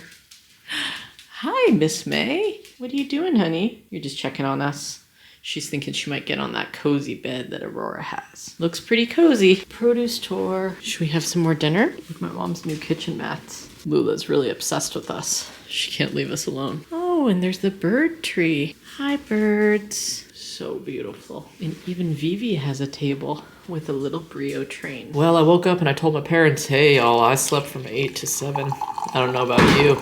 [SPEAKER 2] Hi, Miss May. What are you doing, honey? You're just checking on us. She's thinking she might get on that cozy bed that Aurora has. Looks pretty cozy. Produce tour. Should we have some more dinner? Look at my mom's new kitchen mats. Lula's really obsessed with us. She can't leave us alone. Oh, and there's the bird tree. Hi, birds. So beautiful. And even Vivi has a table with a little Brio train. Well, I woke up and I told my parents, hey y'all, I slept from 8 to 7. I don't know about you,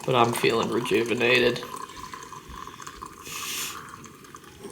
[SPEAKER 2] but I'm feeling rejuvenated.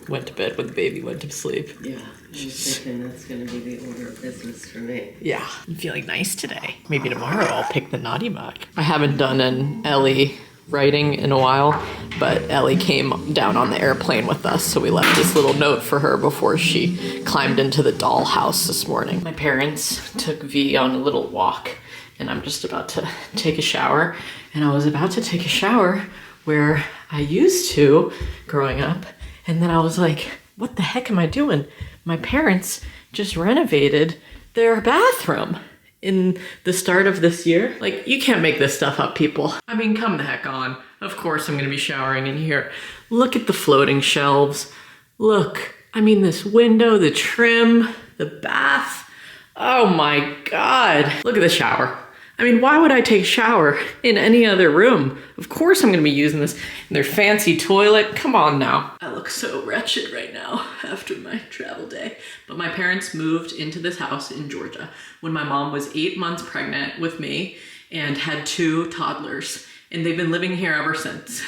[SPEAKER 2] Went to bed when the baby went to sleep.
[SPEAKER 5] Yeah, I'm thinking that's gonna be the order of business for me.
[SPEAKER 2] Yeah, I'm feeling nice today. Maybe tomorrow I'll pick the naughty mug. I haven't done an Ellie writing in a while, but Ellie came down on the airplane with us, so we left this little note for her before she climbed into the dollhouse this morning. My parents took V on a little walk, and I'm just about to take a shower, and I was about to take a shower where I used to growing up, and then I was like, What the heck am I doing? My parents just renovated their bathroom in the start of this year. Like, you can't make this stuff up, people. I mean, come the heck on. Of course I'm gonna be showering in here. Look at the floating shelves. Look, I mean, this window, the trim, the bath. Oh my God. Look at the shower. I mean, why would I take a shower in any other room? Of course I'm gonna be using this. And their fancy toilet, come on now. I look so wretched right now after my travel day. But my parents moved into this house in Georgia when my mom was 8 months pregnant with me and had 2 toddlers. And they've been living here ever since.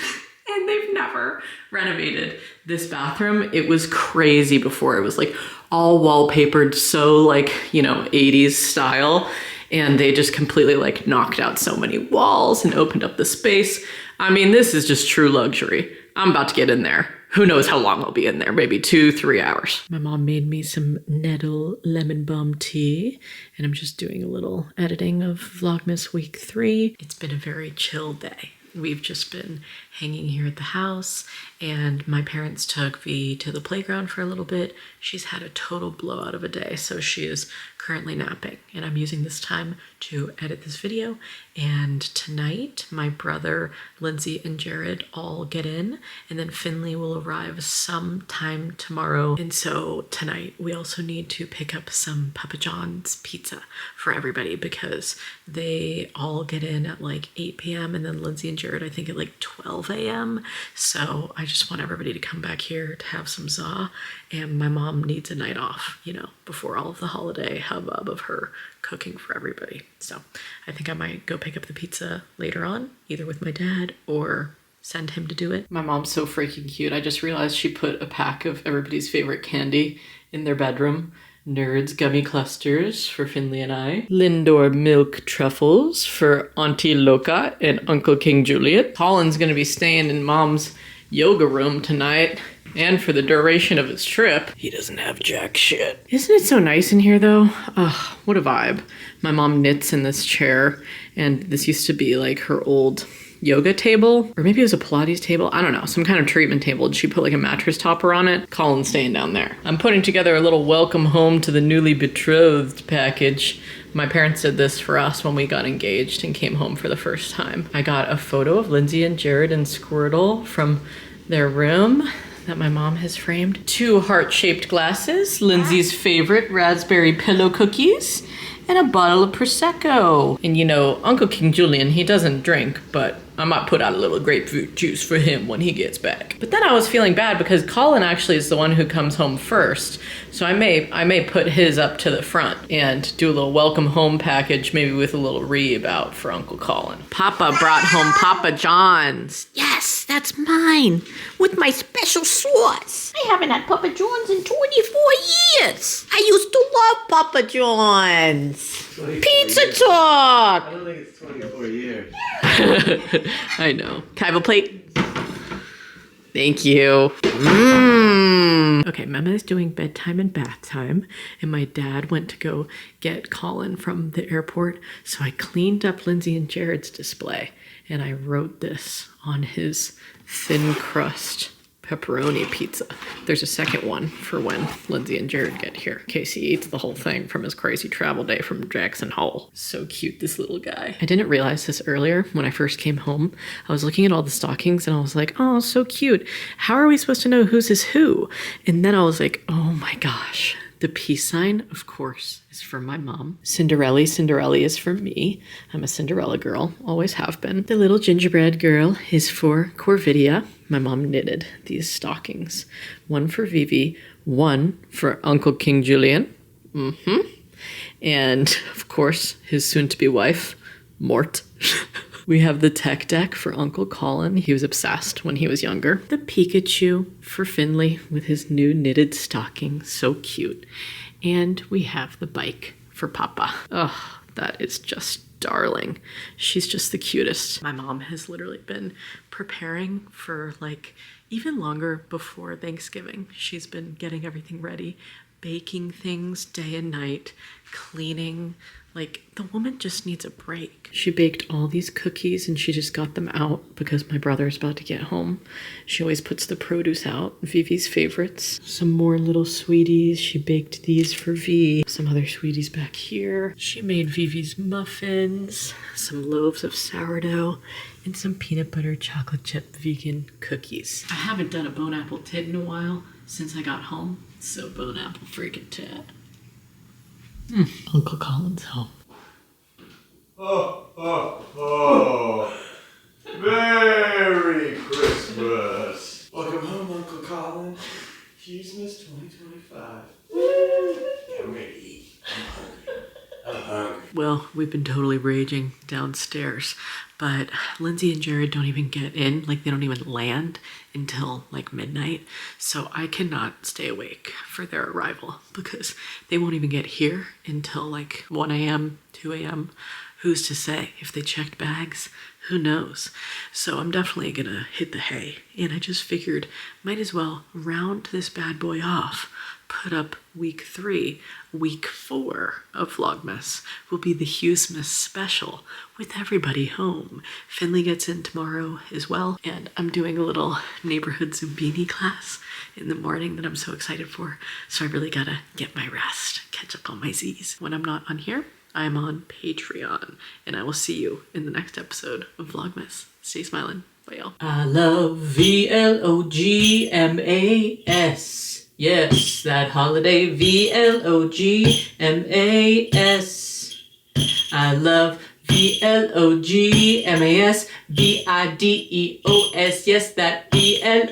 [SPEAKER 2] And they've never renovated this bathroom. It was crazy before. It was like all wallpapered, so like, you know, 80s style. And they just completely like knocked out so many walls and opened up the space. I mean, this is just true luxury. I'm about to get in there. Who knows how long I'll be in there, maybe 2-3 hours. My mom made me some nettle lemon balm tea, and I'm just doing a little editing of Vlogmas week 3. It's been a very chill day. We've just been hanging here at the house, and my parents took V to the playground for a little bit. She's had a total blowout of a day, so she is currently napping, and I'm using this time to edit this video. And tonight, my brother, Lindsay, and Jared all get in, and then Finley will arrive sometime tomorrow. And so tonight, we also need to pick up some Papa John's pizza for everybody because they all get in at like 8 p.m. and then Lindsay and Jared, I think, at like 12 a.m. So I just want everybody to come back here to have some za, and my mom needs a night off, you know, before all of the holiday hubbub of her cooking for everybody. So I think I might go pick up the pizza later on, either with my dad or send him to do it. My mom's so freaking cute. I just realized she put a pack of everybody's favorite candy in their bedroom. Nerds gummy clusters for Finley and I. Lindor milk truffles for Auntie Loca and Uncle King Juliet. Colin's gonna be staying in Mom's yoga room tonight and for the duration of his trip. He doesn't have jack shit. Isn't it so nice in here though? Ugh, what a vibe. My mom knits in this chair, and this used to be like her old yoga table, or maybe it was a Pilates table. I don't know, some kind of treatment table. And she put like a mattress topper on it. Colin's staying down there. I'm putting together a little welcome home to the newly betrothed package. My parents did this for us when we got engaged and came home for the first time. I got a photo of Lindsay and Jared and Squirtle from their room that my mom has framed. 2 heart-shaped glasses, Lindsay's favorite raspberry pillow cookies, and a bottle of Prosecco. And you know, Uncle King Julian, he doesn't drink, but I might put out a little grapefruit juice for him when he gets back. But then I was feeling bad because Colin actually is the one who comes home first. So I may put his up to the front and do a little welcome home package, maybe with a little reeb out for Uncle Colin. Papa brought home Papa John's.
[SPEAKER 6] Yes, that's mine, with my special sauce. I haven't had Papa John's in 24 years. I used to love Papa John's. Pizza talk.
[SPEAKER 3] I don't think it's 24 years.
[SPEAKER 2] I know. Can I have a plate? Thank you. Okay, Mama is doing bedtime and bath time, and my dad went to go get Colin from the airport, so I cleaned up Lindsay and Jared's display, and I wrote this on his thin crust pepperoni pizza. There's a second one for when Lindsay and Jared get here, in case he eats the whole thing from his crazy travel day from Jackson Hole. So cute, this little guy. I didn't realize this earlier when I first came home. I was looking at all the stockings and I was like, oh, so cute. How are we supposed to know whose is who? And then I was like, oh my gosh. The peace sign, of course, is for my mom. Cinderella is for me. I'm a Cinderella girl, always have been. The little gingerbread girl is for Corvidia. My mom knitted these stockings. One for Vivi, one for Uncle King Julian. And, of course, his soon-to-be wife, Mort. We have the tech deck for Uncle Colin. He was obsessed when he was younger. The Pikachu for Finley with his new knitted stocking. So cute. And we have the bike for Papa. Oh, that is just darling. She's just the cutest. My mom has literally been preparing for like even longer before Thanksgiving. She's been getting everything ready, baking things day and night, cleaning Like, the woman just needs a break. She baked all these cookies and she just got them out because my brother is about to get home. She always puts the produce out, Vivi's favorites. Some more little sweeties. She baked these for V. Some other sweeties back here. She made Vivi's muffins, some loaves of sourdough, and some peanut butter chocolate chip vegan cookies. I haven't done a bone apple tit in a while since I got home, so bone apple freaking tit. Uncle Colin's home.
[SPEAKER 7] Merry Christmas. Welcome home, Uncle Colin. Hughesmas 2025. I'm ready to eat. I'm hungry.
[SPEAKER 2] Well, we've been totally raging downstairs, but Lindsay and Jared don't even get in, like they don't even land until like midnight. So I cannot stay awake for their arrival because they won't even get here until like 1 a.m., 2 a.m. Who's to say? If they checked bags, who knows? So I'm definitely gonna hit the hay. And I just figured might as well round this bad boy off. Put up week 3. Week 4 of Vlogmas will be the Hughesmas special with everybody home. Finley gets in tomorrow as well, and I'm doing a little neighborhood Zumbini class in the morning that I'm so excited for. So I really gotta get my rest, catch up on my Z's. When I'm not on here, I'm on Patreon, and I will see you in the next episode of Vlogmas. Stay smiling. Bye, y'all. I love VLOGMAS. Yes, that holiday, VLOGMAS. I love VLOGMAS, VIDEOS. Yes, that VLOGMAS.